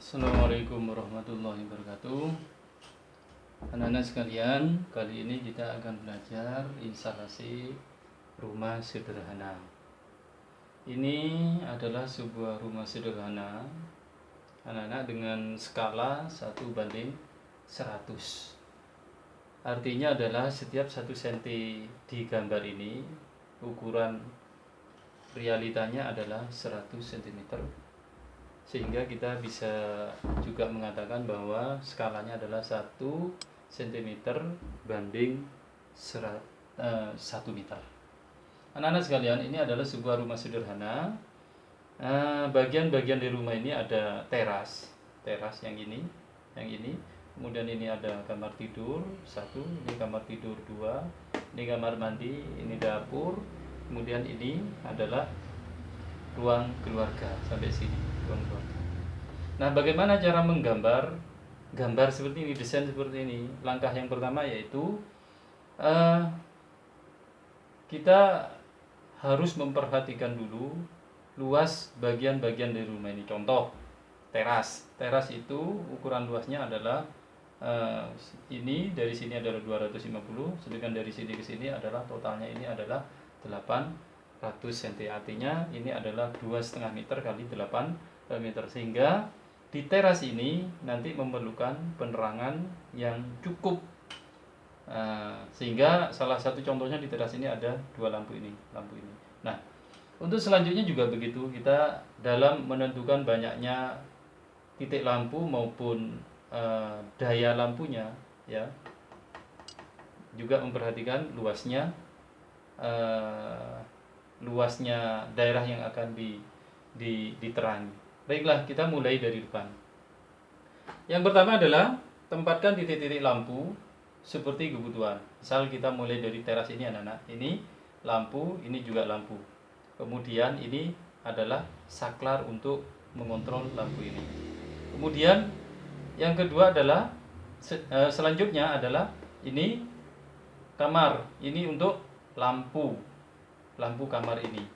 Assalamualaikum warahmatullahi wabarakatuh. Anak-anak sekalian, kali ini kita akan belajar instalasi rumah sederhana. Ini adalah sebuah rumah sederhana anak-anak dengan skala 1:100. Artinya adalah setiap 1 cm di gambar ini ukuran realitanya adalah 100 cm, sehingga kita bisa juga mengatakan bahwa skalanya adalah 1 cm banding 1 meter. Anak-anak sekalian, ini adalah sebuah rumah sederhana. Bagian-bagian di rumah ini ada teras yang ini, kemudian ini ada kamar tidur 1, ini kamar tidur 2, ini kamar mandi, ini dapur, kemudian ini adalah ruang keluarga sampai sini, ruang keluarga. Nah, bagaimana cara menggambar gambar seperti ini, desain seperti ini? Langkah yang pertama yaitu kita harus memperhatikan dulu luas bagian-bagian dari rumah ini. Contoh, teras itu ukuran luasnya adalah ini dari sini adalah 250, sedangkan dari sini ke sini adalah totalnya ini adalah 800 cm. Artinya ini adalah 2,5 meter kali 8 meter, sehingga di teras ini nanti memerlukan penerangan yang cukup. Sehingga salah satu contohnya di teras ini ada 2 lampu ini. Nah, untuk selanjutnya juga begitu, kita dalam menentukan banyaknya titik lampu maupun daya lampunya, ya, juga memperhatikan luasnya daerah yang akan diterangi. Baiklah, kita mulai dari depan. Yang pertama adalah tempatkan titik-titik lampu seperti kebutuhan. Misal kita mulai dari teras ini, anak-anak, ini lampu, ini juga lampu. Kemudian ini adalah saklar untuk mengontrol lampu ini. Kemudian yang kedua adalah selanjutnya adalah ini kamar, ini untuk lampu kamar ini.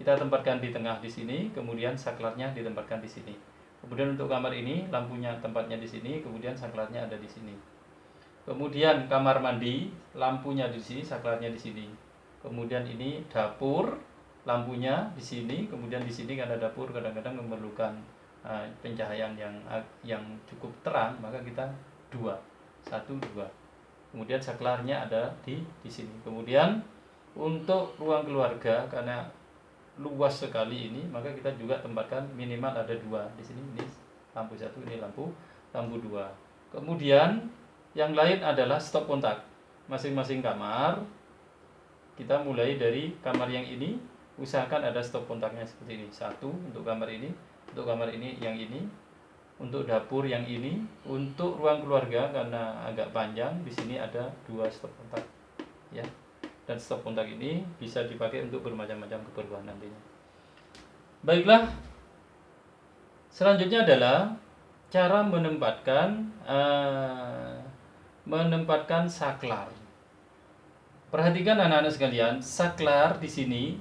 Kita tempatkan di tengah di sini, kemudian saklarnya ditempatkan di sini. Kemudian untuk kamar ini lampunya tempatnya di sini, kemudian saklarnya ada di sini. Kemudian kamar mandi, lampunya di sini, saklarnya di sini. Kemudian ini dapur, lampunya di sini, kemudian di sini karena dapur kadang-kadang memerlukan pencahayaan yang cukup terang, maka kita 2. Kemudian saklarnya ada di sini. Kemudian untuk ruang keluarga, karena luas sekali ini, maka kita juga tempatkan minimal ada 2 di sini. Ini lampu 1, ini lampu 2. Kemudian yang lain adalah stop kontak. Masing-masing kamar, kita mulai dari kamar yang ini, usahakan ada stop kontaknya seperti ini. 1 untuk kamar ini, untuk kamar ini yang ini, untuk dapur yang ini, untuk ruang keluarga karena agak panjang, di sini ada 2 stop kontak, ya. Dan stop kontak ini bisa dipakai untuk bermacam-macam keperluan nantinya. Baiklah, selanjutnya adalah cara menempatkan saklar. Perhatikan anak-anak sekalian, saklar di sini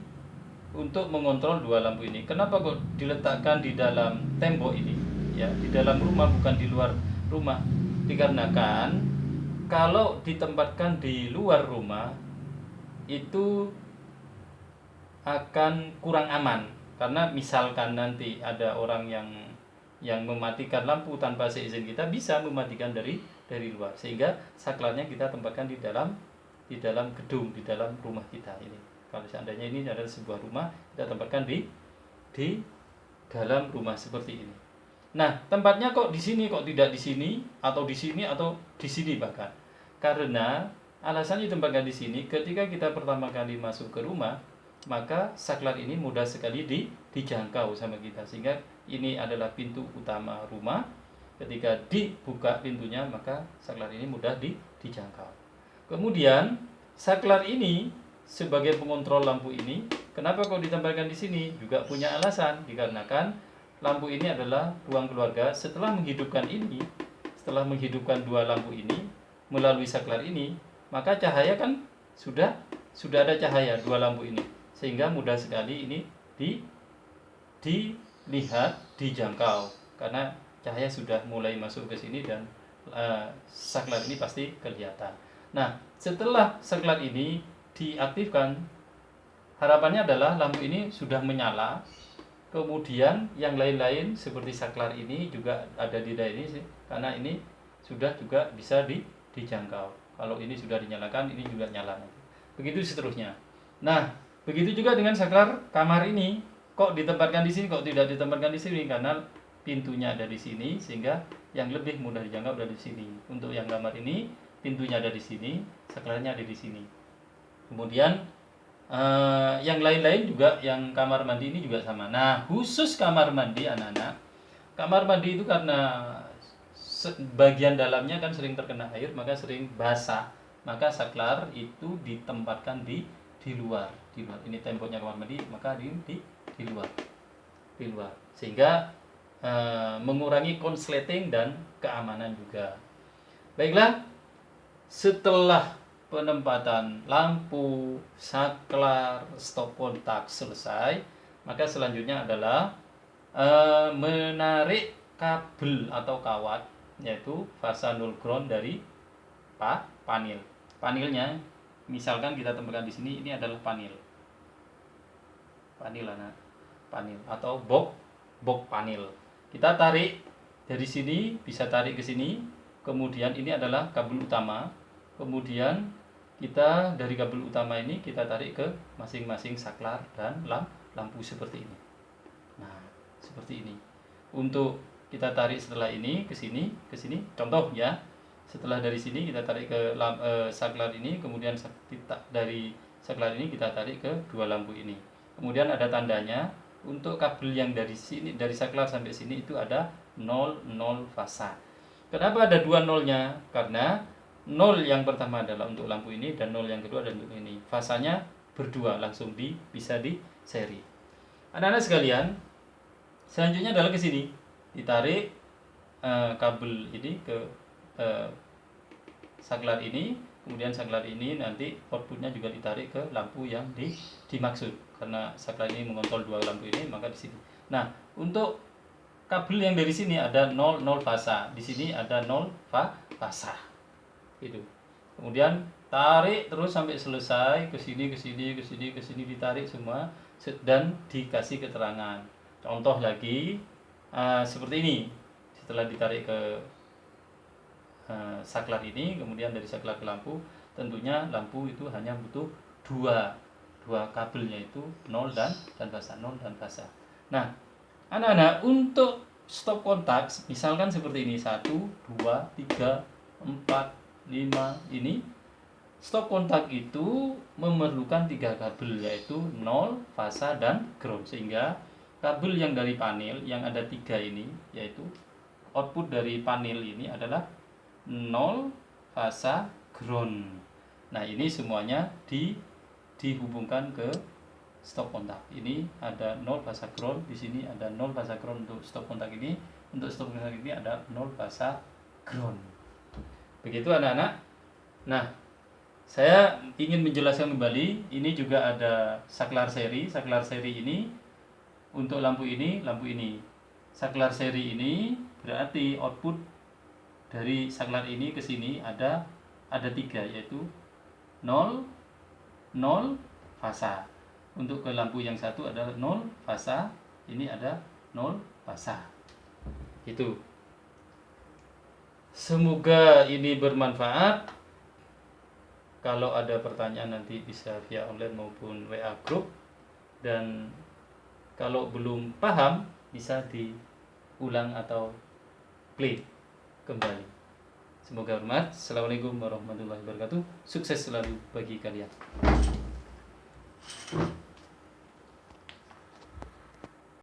untuk mengontrol 2 lampu ini. Kenapa kok diletakkan di dalam tembok ini? Ya, di dalam rumah, bukan di luar rumah. Dikarenakan kalau ditempatkan di luar rumah itu akan kurang aman, karena misalkan nanti ada orang yang mematikan lampu tanpa seizin kita, bisa mematikan dari luar, sehingga saklarnya kita tempatkan di dalam gedung, di dalam rumah kita ini. Kalau seandainya ini adalah sebuah rumah, kita tempatkan di dalam rumah seperti ini. Nah, tempatnya kok di sini, kok tidak di sini, atau di sini, atau di sini bahkan? Karena alasan ditempatkan di sini, ketika kita pertama kali masuk ke rumah, maka saklar ini mudah sekali dijangkau sama kita, sehingga ini adalah pintu utama rumah. Ketika dibuka pintunya, maka saklar ini mudah dijangkau. Kemudian saklar ini sebagai pengontrol lampu ini, kenapa kok ditempatkan di sini? Juga punya alasan, dikarenakan lampu ini adalah ruang keluarga. Setelah menghidupkan 2 lampu ini melalui saklar ini, maka cahaya kan sudah ada cahaya 2 lampu ini, sehingga mudah sekali ini dilihat, dijangkau, karena cahaya sudah mulai masuk ke sini dan saklar ini pasti kelihatan. Nah, setelah saklar ini diaktifkan, harapannya adalah lampu ini sudah menyala. Kemudian yang lain-lain seperti saklar ini juga ada di daerah ini sih, karena ini sudah juga bisa dijangkau. Kalau ini sudah dinyalakan, ini juga nyala. Begitu seterusnya. Nah, begitu juga dengan saklar kamar ini. Kok ditempatkan di sini, kok tidak ditempatkan di sini? Karena pintunya ada di sini, sehingga yang lebih mudah dijangkau dari sini. Untuk yang kamar ini, pintunya ada di sini, saklarnya ada di sini. Kemudian yang lain-lain juga, yang kamar mandi ini juga sama. Nah, khusus kamar mandi anak-anak, kamar mandi itu karena bagian dalamnya kan sering terkena air, maka sering basah, maka saklar itu ditempatkan di luar. Ini temboknya kamar mandi, maka di luar, sehingga mengurangi konsleting dan keamanan juga. Baiklah, setelah penempatan lampu, saklar, stop kontak selesai, maka selanjutnya adalah menarik kabel atau kawat, yaitu fasa 0 ground dari panel. Panelnya, misalkan kita tempatkan di sini, ini adalah panel atau box panel. Kita tarik dari sini, bisa tarik ke sini. Kemudian ini adalah kabel utama. Kemudian kita dari kabel utama ini kita tarik ke masing-masing saklar dan lampu seperti ini. Nah, seperti ini. Untuk kita tarik setelah ini ke sini. Contoh ya. Setelah dari sini kita tarik ke saklar ini, kemudian dari saklar ini kita tarik ke dua lampu ini. Kemudian ada tandanya. Untuk kabel yang dari sini, dari saklar sampai sini itu ada 0 fasa. Kenapa ada dua nolnya? Karena 0 yang pertama adalah untuk lampu ini dan 0 yang kedua adalah untuk ini. Fasanya berdua, langsung bisa di seri. Anak-anak sekalian, selanjutnya adalah ke sini. Ditarik kabel ini ke saklar ini, kemudian saklar ini nanti outputnya juga ditarik ke lampu yang dimaksud. Karena saklar ini mengontrol dua lampu ini, maka di sini. Nah, untuk kabel yang dari sini ada 0 fasa, di sini ada 0 fasa. Gitu. Kemudian tarik terus sampai selesai, ke sini ditarik semua dan dikasih keterangan. Contoh lagi seperti ini. Setelah ditarik ke saklar ini, kemudian dari saklar ke lampu, tentunya lampu itu hanya butuh dua kabelnya, itu 0 dan fasa, 0 dan fasa. Nah, anak-anak, untuk stop kontak misalkan seperti ini, 1, 2, 3, 4, 5 ini. Stop kontak itu memerlukan 3 kabel, yaitu 0, fasa, dan ground. Sehingga kabel yang dari panel yang ada 3 ini, yaitu output dari panel ini adalah 0, fasa, ground. Nah, ini semuanya dihubungkan ke stop kontak. Ini ada 0 fasa ground, di sini ada 0 fasa ground untuk stop kontak ini. Untuk stop kontak ini ada 0 fasa ground. Begitu anak-anak. Nah, saya ingin menjelaskan kembali, ini juga ada saklar seri. Saklar seri ini untuk lampu ini. Saklar seri ini berarti output dari saklar ini ke sini ada 3, yaitu 0 fasa. Untuk ke lampu yang satu adalah 0 fasa, ini ada 0 fasa. Itu. Semoga ini bermanfaat. Kalau ada pertanyaan nanti bisa via online maupun WA group. Dan kalau belum paham bisa diulang atau play kembali. Semoga bermanfaat. Assalamualaikum warahmatullahi wabarakatuh. Sukses selalu bagi kalian.